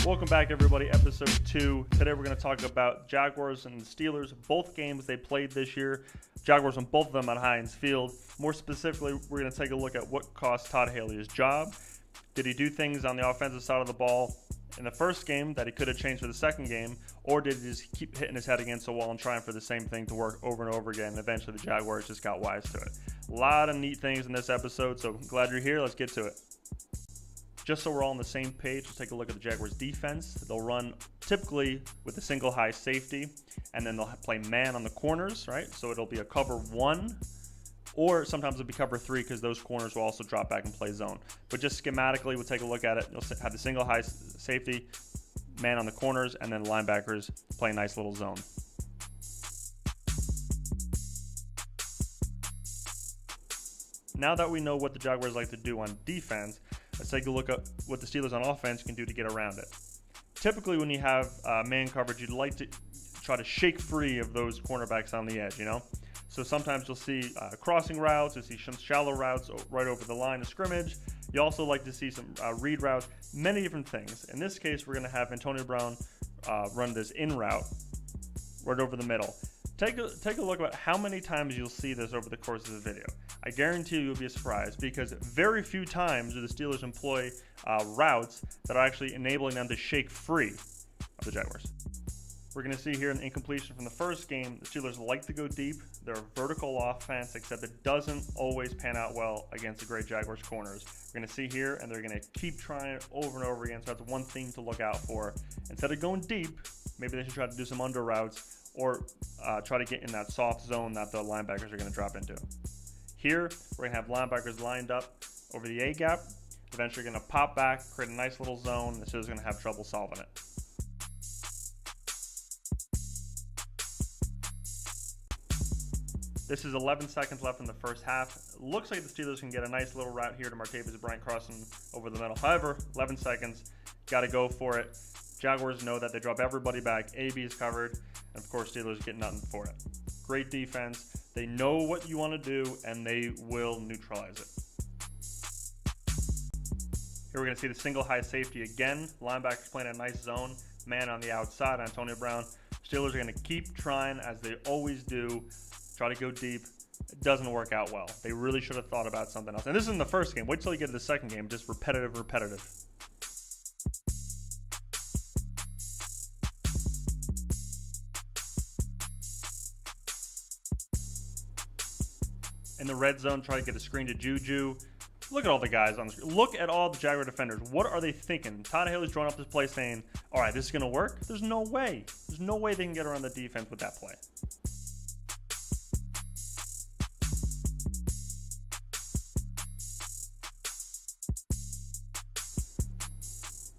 Welcome back, everybody. Episode 2. Today we're going to talk about Jaguars and Steelers, both games they played this year. Jaguars won both of them at Heinz Field. More specifically, we're going to take a look at what cost Todd Haley his job. Did he do things on the offensive side of the ball in the first game that he could have changed for the second game, or did he just keep hitting his head against the wall and trying for the same thing to work over and over again? And eventually the Jaguars just got wise to it. A lot of neat things in this episode, so I'm glad you're here. Let's get to it. Just so we're all on the same page, let's take a look at the Jaguars' defense. They'll run typically with a single high safety, and then they'll play man on the corners, right? So it'll be a cover 1, or sometimes it'll be cover 3 because those corners will also drop back and play zone. But just schematically, we'll take a look at it. You'll have the single high safety, man on the corners, and then linebackers play a nice little zone. Now that we know what the Jaguars like to do on defense, let's take a look at what the Steelers on offense can do to get around it. Typically, when you have man coverage, you'd like to try to shake free of those cornerbacks on the edge, you know? So sometimes you'll see crossing routes, you'll see some shallow routes right over the line of scrimmage. You also like to see some read routes, many different things. In this case, we're going to have Antonio Brown run this in route right over the middle. Take a look at how many times you'll see this over the course of the video. I guarantee you'll be surprised because very few times do the Steelers employ routes that are actually enabling them to shake free of the Jaguars. We're going to see here in the incompletion from the first game, the Steelers like to go deep. They're a vertical offense, except it doesn't always pan out well against the great Jaguars corners. We're going to see here, and they're going to keep trying it over and over again, so that's one thing to look out for. Instead of going deep, maybe they should try to do some under routes or try to get in that soft zone that the linebackers are going to drop into. Here, we're going to have linebackers lined up over the A-gap. Eventually going to pop back, create a nice little zone. The Steelers are going to have trouble solving it. This is 11 seconds left in the first half. It looks like the Steelers can get a nice little route here to Martavis Bryant crossing over the middle. However, 11 seconds, got to go for it. Jaguars know that they drop everybody back. AB is covered, and of course, Steelers get nothing for it. Great defense. They know what you want to do, and they will neutralize it. Here we're going to see the single high safety again. Linebackers playing a nice zone. Man on the outside, Antonio Brown. Steelers are going to keep trying, as they always do. Try to go deep. It doesn't work out well. They really should have thought about something else. And this is in the first game. Wait till you get to the second game. Just repetitive. In the red zone, try to get a screen to Juju. Look at all the guys on the screen. Look at all the Jaguar defenders. What are they thinking? Todd Haley's drawing up this play saying, all right, this is going to work? There's no way. There's no way they can get around the defense with that play.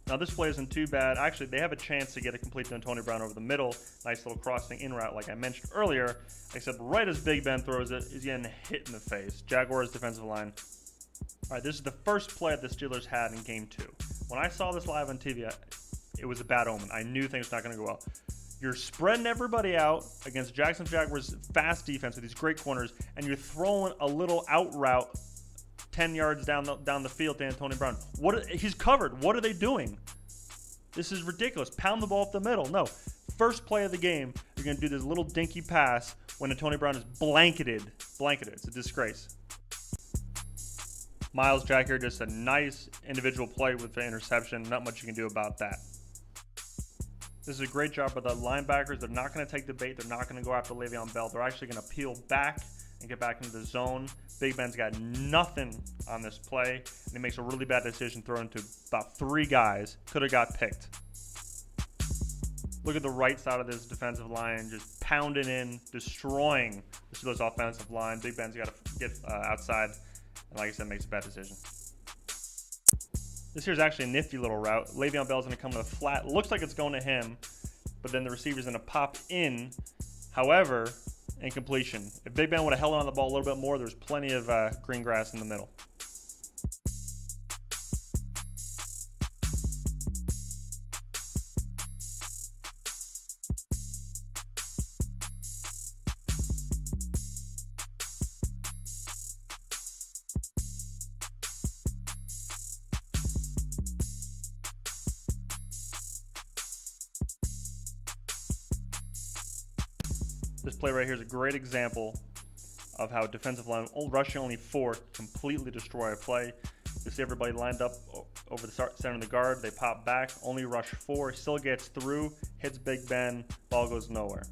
Now this play isn't too bad. Actually, they have a chance to get it complete to Antonio Brown over the middle. Nice little crossing in route like I mentioned earlier. Except right as Big Ben throws it, he's getting hit in the face. Jaguars defensive line. All right, this is the first play that the Steelers had in game 2. When I saw this live on TV, it was a bad omen. I knew things were not going to go well. You're spreading everybody out against Jacksonville Jaguars' fast defense with these great corners, and you're throwing a little out route 10 yards down the field to Antonio Brown. He's covered. What are they doing? This is ridiculous. Pound the ball up the middle. No. First play of the game, you're going to do this little dinky pass when Antonio Brown is blanketed. It's a disgrace. Myles Jack here, just a nice individual play with the interception. Not much you can do about that. This is a great job by the linebackers. They're not going to take the bait. They're not going to go after Le'Veon Bell. They're actually going to peel back and get back into the zone. Big Ben's got nothing on this play, and he makes a really bad decision throwing to about 3 guys. Could have got picked. Look at the right side of this defensive line, just pounding in, destroying the Steelers' offensive line. Big Ben's got to get outside, and like I said, makes a bad decision. This here's actually a nifty little route. Le'Veon Bell's going to come to the flat. Looks like it's going to him, but then the receiver's going to pop in. However, incompletion. If Big Ben would have held on the ball a little bit more, there's plenty of green grass in the middle. This play right here is a great example of how defensive line rushing only 4 completely destroy a play. You see everybody lined up over the center of the guard. They pop back, only rush 4, still gets through, hits Big Ben, ball goes nowhere.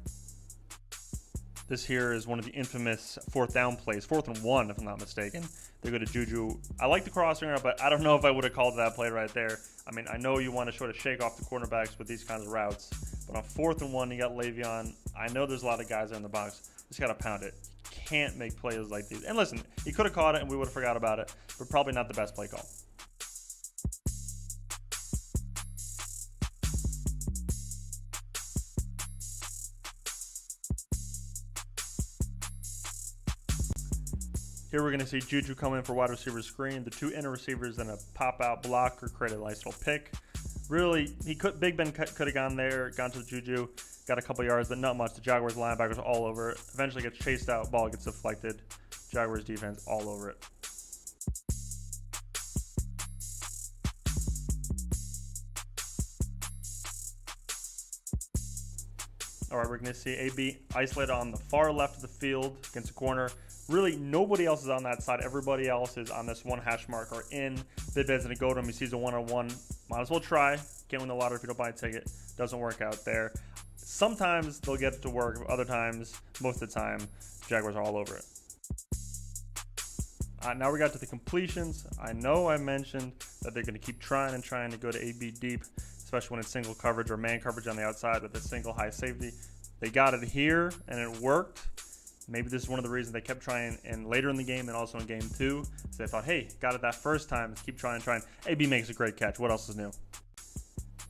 This here is one of the infamous 4th down plays, 4th and 1 if I'm not mistaken. They go to Juju. I like the crossing route, but I don't know if I would have called that play right there. I mean, I know you want to sort of shake off the cornerbacks with these kinds of routes, but on 4th and 1, you got Le'Veon. I know there's a lot of guys there in the box. Just got to pound it. Can't make plays like these. And listen, he could have caught it and we would have forgot about it, but probably not the best play call. Here we're going to see Juju come in for wide receiver screen. The 2 inner receivers then a pop out block or create a nice little pick. Really, Big Ben could have gone there, gone to the Juju, got a couple yards, but not much. The Jaguars linebackers all over it. Eventually gets chased out, ball gets deflected. Jaguars defense all over it. All right, we're going to see AB isolated on the far left of the field against the corner. Really, nobody else is on that side. Everybody else is on this 1 hash mark or in. Big Ben's going to go to him. He sees a 1-on-1. Might as well try. Can't win the lottery if you don't buy a ticket. Doesn't work out there. Sometimes they'll get it to work. Other times, most of the time, Jaguars are all over it. Now we got to the completions. I know I mentioned that they're going to keep trying to go to AB deep, especially when it's single coverage or man coverage on the outside with a single high safety. They got it here, and it worked. Maybe this is one of the reasons they kept trying and later in the game and also in game 2. So they thought, hey, got it that first time. Let's keep trying. AB makes a great catch. What else is new?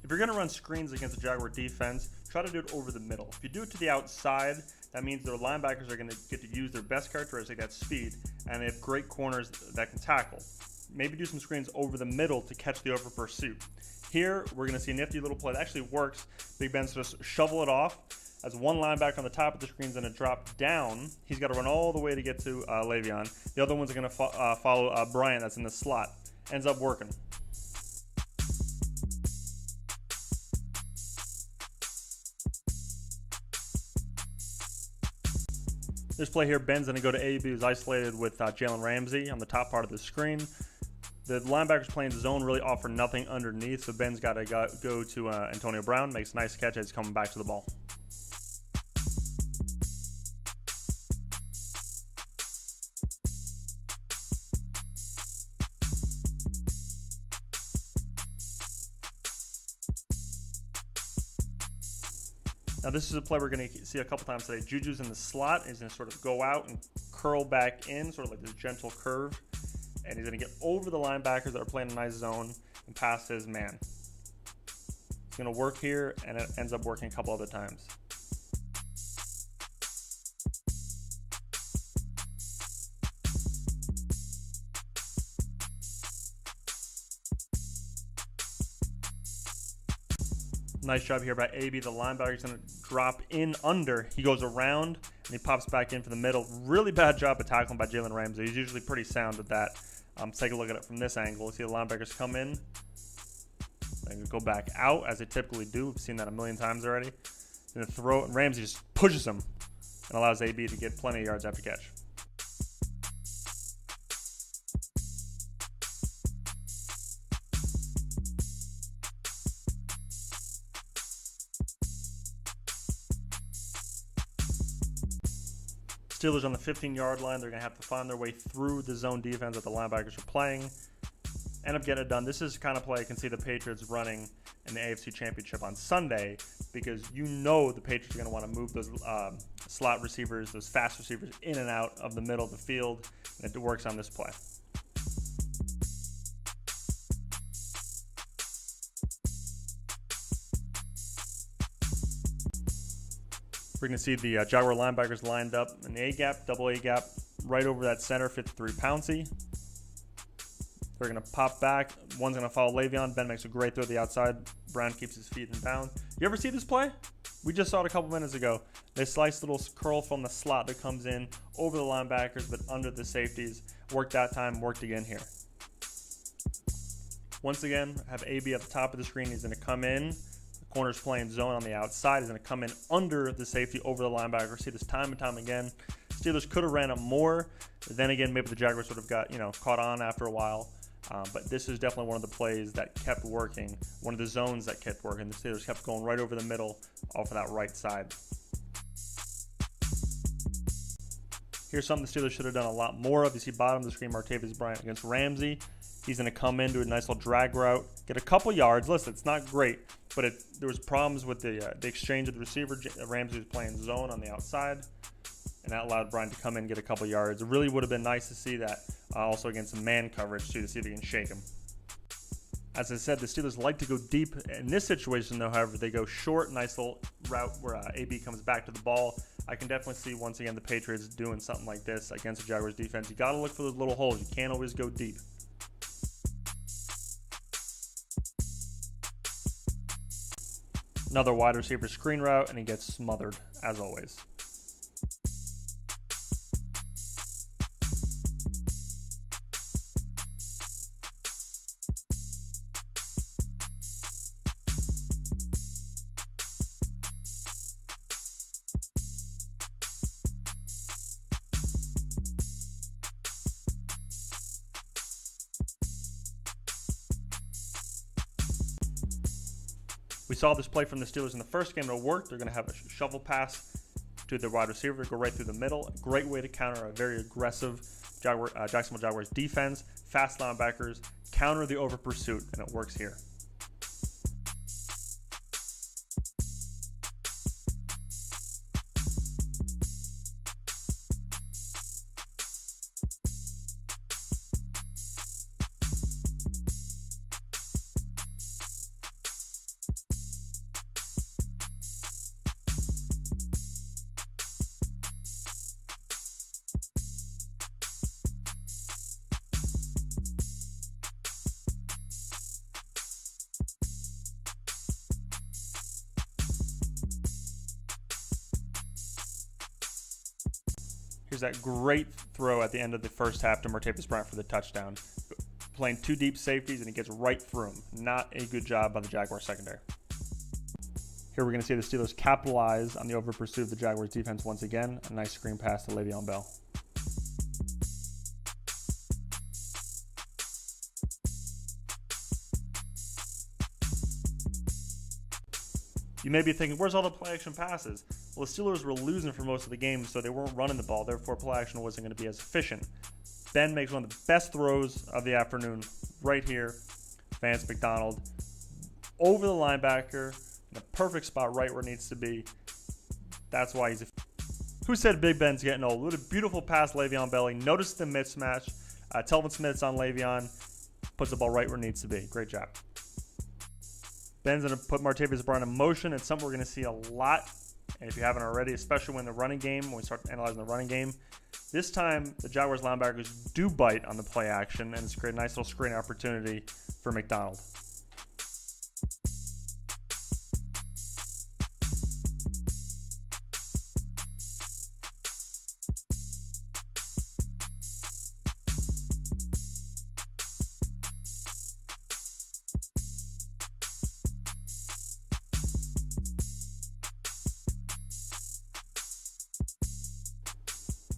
If you're going to run screens against the Jaguar defense, try to do it over the middle. If you do it to the outside, that means their linebackers are going to get to use their best characteristic, that speed, and they have great corners that can tackle. Maybe do some screens over the middle to catch the over pursuit. Here, we're going to see a nifty little play that actually works. Big Ben's just shovel it off. As 1 linebacker on the top of the screen is going to drop down. He's got to run all the way to get to Le'Veon. The other ones are going to follow Bryant that's in the slot. Ends up working. This play here, Ben's going to go to AB, who's isolated with Jalen Ramsey on the top part of the screen. The linebackers playing zone really offer nothing underneath, so Ben's got to go to Antonio Brown. Makes a nice catch as he's coming back to the ball. Now this is a play we're going to see a couple times today. Juju's in the slot. He's going to sort of go out and curl back in, sort of like this gentle curve. And he's going to get over the linebackers that are playing a nice zone and past his man. It's going to work here, and it ends up working a couple other times. Nice job here by AB. The linebacker is going to drop in under. He goes around, and he pops back in for the middle. Really bad job of tackling by Jalen Ramsey. He's usually pretty sound at that. Let's take a look at it from this angle. See the linebackers come in. They go back out, as they typically do. We've seen that a million times already. Then throw it, and Ramsey just pushes him and allows AB to get plenty of yards after catch. Steelers on the 15-yard line. They're going to have to find their way through the zone defense that the linebackers are playing. End up getting it done. This is the kind of play I can see the Patriots running in the AFC Championship on Sunday, because you know the Patriots are going to want to move those slot receivers, those fast receivers in and out of the middle of the field, and it works on this play. We're going to see the Jaguar linebackers lined up in the A-gap, double A-gap, right over that center, 53 Pouncey. They're going to pop back. One's going to follow Le'Veon. Ben makes a great throw to the outside. Brown keeps his feet in bounds. You ever see this play? We just saw it a couple minutes ago. They slice little curl from the slot that comes in over the linebackers but under the safeties. Worked that time, worked again here. Once again, have AB at the top of the screen. He's going to come in. The Corner's playing zone on the outside. He's going to come in under the safety over the linebacker. See this time and time again. Steelers could have ran it more. Then again, maybe the Jaguars would have got, caught on after a while. But this is definitely one of the plays that kept working. One of the zones that kept working. The Steelers kept going right over the middle off of that right side. Here's something the Steelers should have done a lot more of. You see bottom of the screen, Martavis Bryant against Ramsey. He's going to come in, do a nice little drag route, get a couple yards. Listen, it's not great, but there was problems with the exchange of the receiver. Ramsey was playing zone on the outside, and that allowed Bryant to come in and get a couple yards. It really would have been nice to see that also against some man coverage, too, to see if he can shake him. As I said, the Steelers like to go deep. In this situation, though, however, they go short, nice little route where AB comes back to the ball. I can definitely see, once again, the Patriots doing something like this against the Jaguars defense. You got to look for those little holes. You can't always go deep. Another wide receiver screen route, and he gets smothered, as always. We saw this play from the Steelers in the first game. It'll work. They're going to have a shovel pass to the wide receiver, go right through the middle. A great way to counter a very aggressive Jacksonville Jaguars defense. Fast linebackers, counter the over pursuit, and it works here. Here's that great throw at the end of the first half to Martavis Bryant for the touchdown. Playing two deep safeties, and he gets right through him. Not a good job by the Jaguars secondary. Here we're going to see the Steelers capitalize on the over pursuit of the Jaguars defense once again. A nice screen pass to Le'Veon Bell. You may be thinking, where's all the play action passes? Well, the Steelers were losing for most of the game, so they weren't running the ball. Therefore, play action wasn't going to be as efficient. Ben makes one of the best throws of the afternoon right here. Vance McDonald over the linebacker in a perfect spot right where it needs to be. That's why he's Who said Big Ben's getting old? What a beautiful pass, Le'Veon Bell. He noticed the mismatch. Telvin Smith's on Le'Veon. Puts the ball right where it needs to be. Great job. Ben's going to put Martavis Bryant in motion. It's something we're going to see a lot, and if you haven't already, especially when the running game, when we start analyzing the running game. This time, the Jaguars linebackers do bite on the play action, and it's created a nice little screen opportunity for McDonald.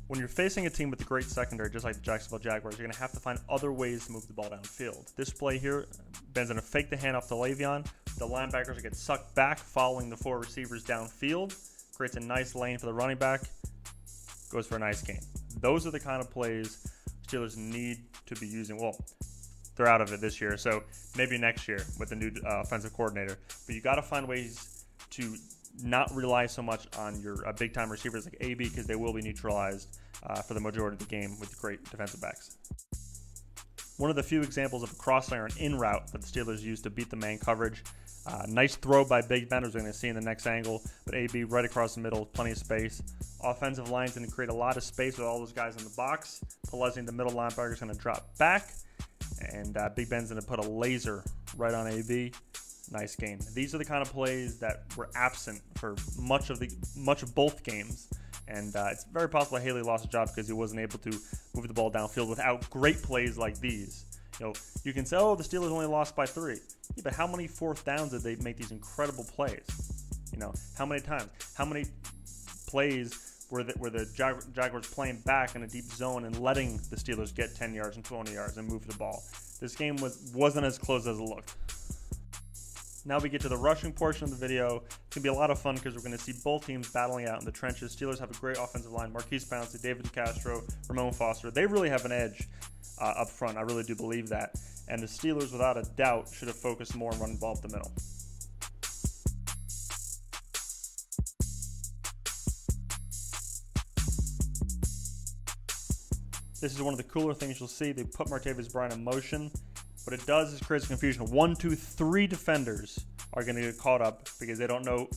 When you're facing a team with a great secondary, just like the Jacksonville Jaguars, you're going to have to find other ways to move the ball downfield. This play here, Ben's going to fake the handoff to Le'Veon. The linebackers get sucked back following the four receivers downfield. Creates a nice lane for the running back. Goes for a nice gain. Those are the kind of plays Steelers need to be using. Well, they're out of it this year, so maybe next year with the new offensive coordinator. But you got to find ways to not rely so much on your big-time receivers like AB, because they will be neutralized for the majority of the game with great defensive backs. One of the few examples of a cross-lane or an in route that the Steelers used to beat the man coverage. Nice throw by Big Ben, as we're going to see in the next angle, but AB right across the middle, plenty of space. Offensive line's going to create a lot of space with all those guys in the box. Pelezi, the middle linebacker, is going to drop back, and Big Ben's going to put a laser right on AB. Nice gain. These are the kind of plays that were absent for much of both games, and it's very possible Haley lost a job because he wasn't able to move the ball downfield without great plays like these. You can say, oh, the Steelers only lost by 3. Yeah, but how many fourth downs did they make these incredible plays? How many times? How many plays were the Jaguars playing back in a deep zone and letting the Steelers get 10 yards and 20 yards and move the ball? This game wasn't as close as it looked. Now we get to the rushing portion of the video. It's going to be a lot of fun because we're going to see both teams battling out in the trenches. Steelers have a great offensive line. Marquise Pouncey, David DeCastro, Ramon Foster. They really have an edge up front. I really do believe that. And the Steelers, without a doubt, should have focused more on running the ball up the middle. This is one of the cooler things you'll see. They put Martavis Bryant in motion. What it does is creates confusion. 1, 2, 3 defenders are going to get caught up because they don't know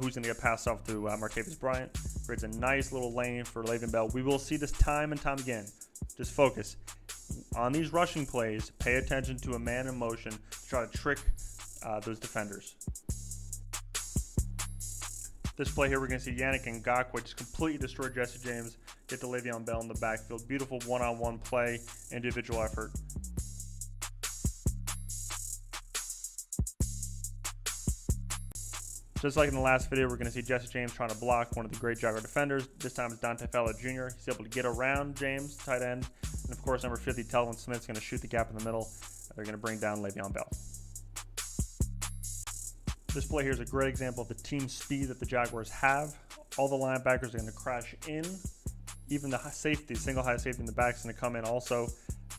who's going to get passed off to Martavis Bryant. Creates a nice little lane for Le'Veon Bell. We will see this time and time again. Just focus. On these rushing plays, pay attention to a man in motion to try to trick those defenders. This play here, we're going to see Yannick Ngakoue just completely destroy Jesse James, get to Le'Veon Bell in the backfield. Beautiful one-on-one play, individual effort. Just like in the last video, we're going to see Jesse James trying to block one of the great Jaguar defenders. This time it's Dante Fowler Jr. He's able to get around James, tight end. And of course, number 50, Telvin Smith's going to shoot the gap in the middle. They're going to bring down Le'Veon Bell. This play here is a great example of the team speed that the Jaguars have. All the linebackers are going to crash in. Even the safety, single high safety in the back is going to come in also.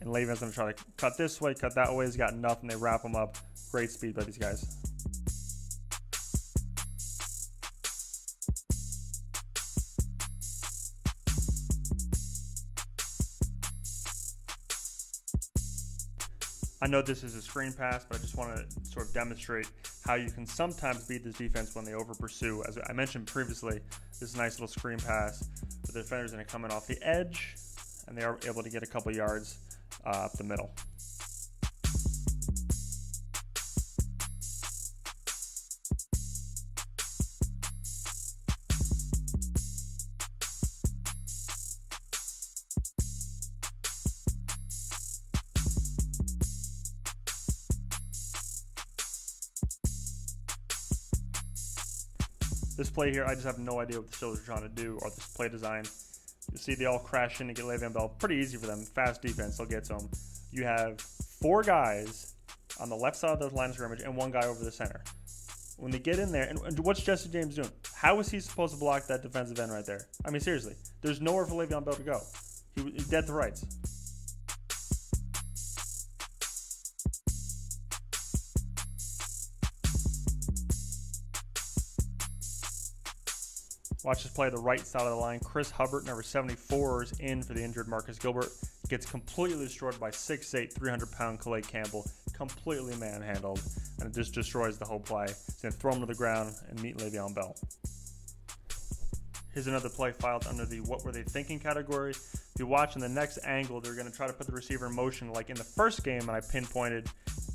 And Le'Veon's going to try to cut this way, cut that way. He's got nothing. They wrap him up. Great speed by these guys. I know this is a screen pass, but I just want to sort of demonstrate how you can sometimes beat this defense when they over pursue. As I mentioned previously, this is a nice little screen pass. The defender's going to come in off the edge, and they are able to get a couple yards up the middle. This play here, I just have no idea what the Steelers are trying to do or this play design. You see they all crash in to get Le'Veon Bell. Pretty easy for them. Fast defense. They'll get to him. You have 4 guys on the left side of the line of scrimmage and 1 guy over the center. When they get in there, and what's Jesse James doing? How is he supposed to block that defensive end right there? I mean, seriously. There's nowhere for Le'Veon Bell to go. He's dead to rights. Watch this play the right side of the line. Chris Hubbard, number 74, is in for the injured Marcus Gilbert. Gets completely destroyed by 6'8", 300-pound Calais Campbell. Completely manhandled, and it just destroys the whole play. He's going to throw him to the ground and meet Le'Veon Bell. Here's another play filed under the what were they thinking category. If you watch in the next angle, they're going to try to put the receiver in motion like in the first game, and I pinpointed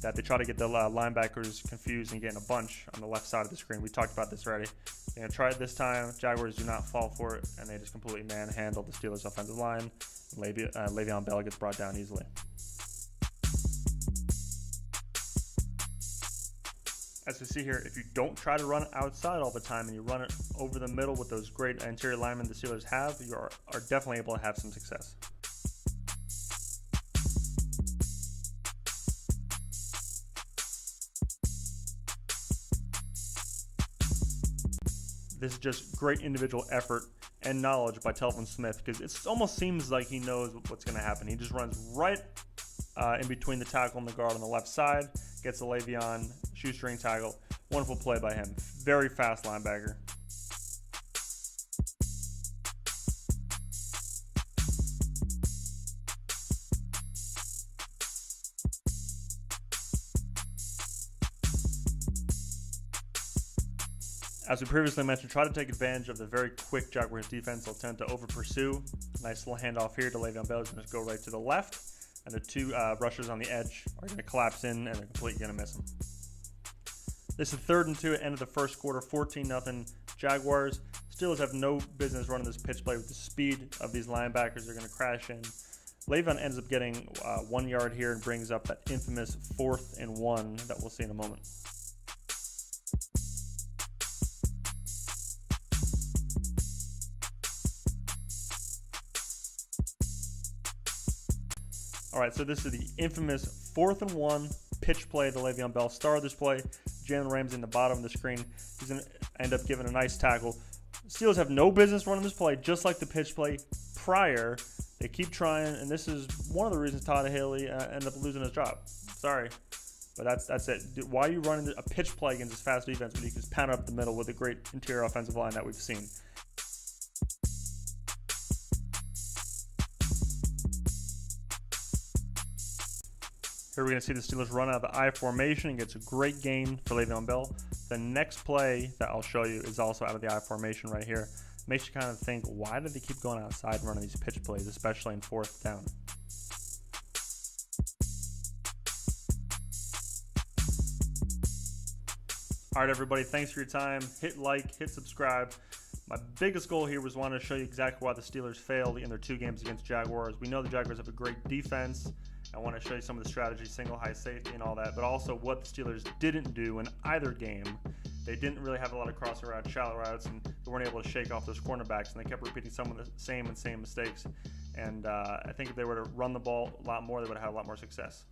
that they try to get the linebackers confused and get in a bunch on the left side of the screen. We talked about this already. They're going to try it this time. Jaguars do not fall for it, and they just completely manhandle the Steelers' offensive line. Le'Veon Bell gets brought down easily. As we see here, if you don't try to run outside all the time and you run it over the middle with those great interior linemen the Steelers have, you are definitely able to have some success. This is just great individual effort and knowledge by Telvin Smith because it almost seems like he knows what's going to happen. He just runs right in between the tackle and the guard on the left side, gets a Le'Veon shoestring tackle. Wonderful play by him. Very fast linebacker. As we previously mentioned, try to take advantage of the very quick Jaguars defense. They'll tend to over-pursue. Nice little handoff here to Le'Veon Bell. He's going to go right to the left. And the 2 rushers on the edge are going to collapse in, and they're completely going to miss him. This is 3rd and 2 at the end of the first quarter, 14-0 Jaguars. Steelers have no business running this pitch play with the speed of these linebackers. They're going to crash in. Le'Veon ends up getting 1 yard here and brings up that infamous 4th and 1 that we'll see in a moment. All right, so this is the infamous 4th and 1 pitch play to Le'Veon Bell. Star of this play, Jalen Ramsey in the bottom of the screen. He's going to end up giving a nice tackle. Steelers have no business running this play, just like the pitch play prior. They keep trying, and this is one of the reasons Todd Haley ended up losing his job. Sorry, but that's it. Why are you running a pitch play against this fast defense when you can just pound up the middle with a great interior offensive line that we've seen? Here we're going to see the Steelers run out of the I formation and gets a great gain for Le'Veon Bell. The next play that I'll show you is also out of the I formation right here. Makes you kind of think, why do they keep going outside and running these pitch plays, especially in 4th down? All right, everybody, thanks for your time. Hit like, hit subscribe. My biggest goal here was wanting to show you exactly why the Steelers failed in their 2 games against Jaguars. We know the Jaguars have a great defense. I want to show you some of the strategies, single high safety and all that, but also what the Steelers didn't do in either game. They didn't really have a lot of crossing routes, shallow routes, and they weren't able to shake off those cornerbacks, and they kept repeating some of the same mistakes. And I think if they were to run the ball a lot more, they would have had a lot more success.